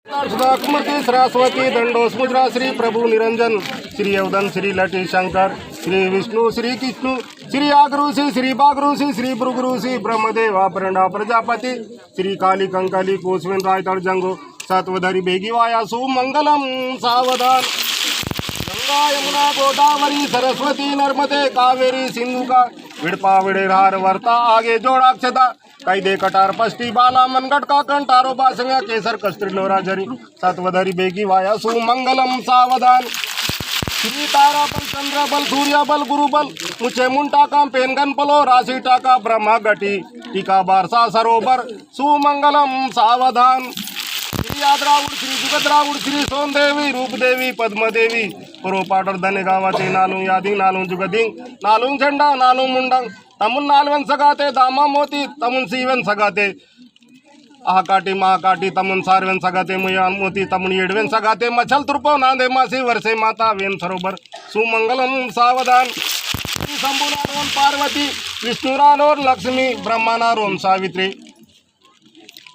सुधाकृति सरस्वती दंडोस मुद्रा श्री प्रभु निरंजन श्री अवधन श्री लटी शंकर श्री विष्णु श्री कृष्णु श्री आगरुषि श्री बागरुषि श्री भृगुरुषि ब्रह्मदेवा प्रणा प्रजापति श्री काली कंकाली कोसवेन रायतड़ जंगो सत्वधरी बेगी वाया सुमंगलम सावधान गंगा यमुना गोदावरी सरस्वती नर्मदे कावेरी सिंधु का विड़पा विड़ेहार वर्ता आगे जोड़ाक्षता कैदे कटार पष्टी बाला मनगट का कंटारो बासंगा केसर कस्त्री लोरा झरी सत्वधरी बेगी वाया सुमंगलम सावधान श्री तारा बल चंद्र बल सूर्य बल गुरु बल मुझे मुंटा का पेनगन पलो राशि टाका ब्रह्मा गटी टीका बारसा सरोवर सुमंगलम सावधान श्री यादरावुड श्री जुगद्रावुड श्री सोनदेवी रूपदेवी पद्मदेवी पुरोपाटर धने गावाते नालू यादी नालू जुगदिंग नालू झंडा नालू मुंडंग तमुन नालवन सगाते दामा मोती तमुन सीवन सगाते आकाटी महाकाटी तमुन सारवन सगाते मुया मोती तमुन येडवेन सगाते मछल तुरपो नांदे मासी वर्षे माता वेन सरोवर सुमंगलम सावधान श्री शंभुनारोन पार्वती विष्णुरानोर लक्ष्मी ब्रह्मानारोन सावित्री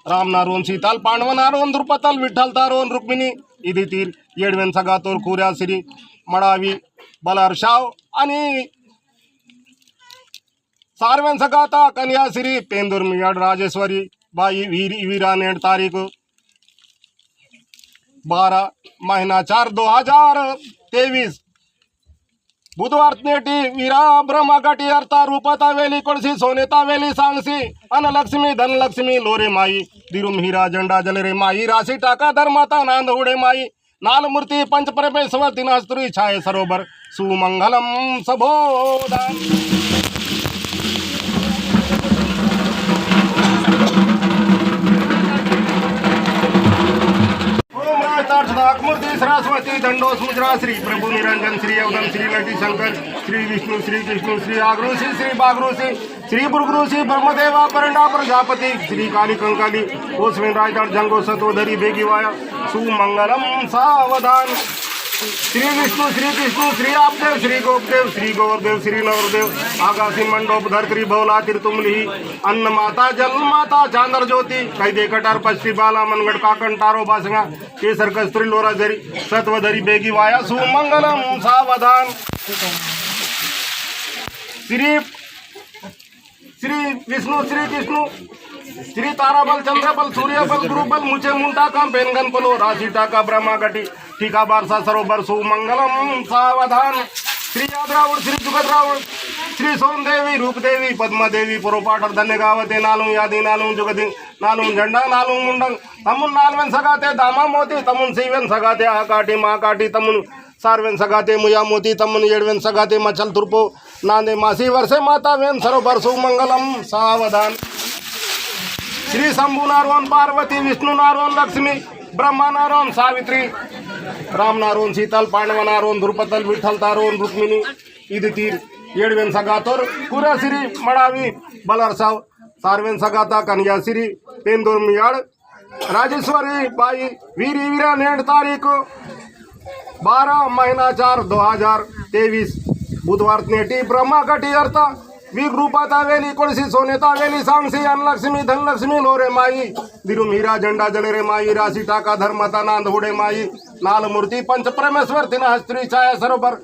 रामनारोन सीताल पांडवनारोन द्रुपदल विठ्ठल तारोन रुक्मिणी इदी तीर येडवेन सगातोर कुर्या श्री मडावी बलारशाव आणि सारवेन सगाता कन्या श्री पेंदुर मियाड राजेश्वरी बाई वीरा नेट तारीख 12 महीना 4 2023 बुधवार नेटी वीरा ब्रह्मागाटी अर्था रूपता वेली कोळसी सोनेता वेली सांगसी अनलक्ष्मी धनलक्ष्मी लोरे माई दिरुम हीरा झंडा जलरे माई राशि टाका धर्माता नांद उडे माई नालमूर्ति पंच परमेश्वर दिनास्तुरी छाये सरोवर सुमंगलम सबोधान मूर्ति सरस्वती दंडोस मुद्रा श्री प्रभु निरंजन श्री अवधन श्री लटी शंकर श्री विष्णु श्री कृष्णु श्री आगरुषि श्री बागरुषि श्री भृगुरुषि ब्रह्मदेवा परंडा प्रजापति श्री काली कंकाली कोसवेन रायतड़ जंगो सतोधरी बेगी वाया सुमंगलम सावधान श्री विष्णु श्री कृष्णु श्री आपदेव श्री गोपदेव श्री गौरदेव श्री नवरदेव आगासी मंडोप धरत्री भवला तिरतुमली अन्न माता जल माता चांदर ज्योति कैदे कटार पश्चिम बाला मनगढ़ काकन तारो बासंगा केसर कस्त्री लोरा झरी सत्वधरी बेगी वाया सुमंगलम सावधान श्री विष्णु श्री कृष्णु श्री ताराबल चंद्रबल सूर्यबल गुरुबल मुझे मुंटा का पेनगन पलो राशि टाका ब्रह्मा गटी टीका बारसा सरोवर सुमंगलम सावधान श्री यादरावुड श्री जुगद्रावुड श्री सोनदेवी रूपदेवी पद्मदेवी पुरोपाटर धन्य गावते नालू यादी नालू जुगदी नालू झंडा नालू मुंडंग तमुन नालवेन सगाते दामा मोती तमुन सीवेन सगाते आकाटी महाकाटी तमुन सारवेन सगाते मुया मोती तमुन येडवेन सगाते मछल तुरपो नांदे मासी वर्षे माता वेन सरोवर सुमंगलम सावधान श्री शंभुनारोन पार्वती विष्णुनारोन लक्ष्मी ब्रह्मानारोन सावित्री रामनारोन सीतल पांडवनारोन द्रुपदल विठ्ठल तारोन रुक्मिणी इदी तीर येडवेन सगातोर कुर्या श्री मडावी बलारसाव सारवेन सगाता कन्या श्री पेंदुर मियाड राजेश्वरी बाई वीरा नेट तारीख 12 महीना 4 2023 बुधवार नेटी ब्रह्मागटी अर्था वीर रूपाता वेली कोळसी सोनेता वेली सांगसी अनलक्ष्मी धनलक्ष्मी लोरे माई दिरुम हीरा झंडा जलेरे माई राशि टाका धर्मता नांद उडे माई नालमूर्ति पंच परमेश्वर तिना हस्त्री छाया सरोवर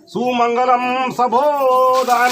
सुमंगलम सबोधान।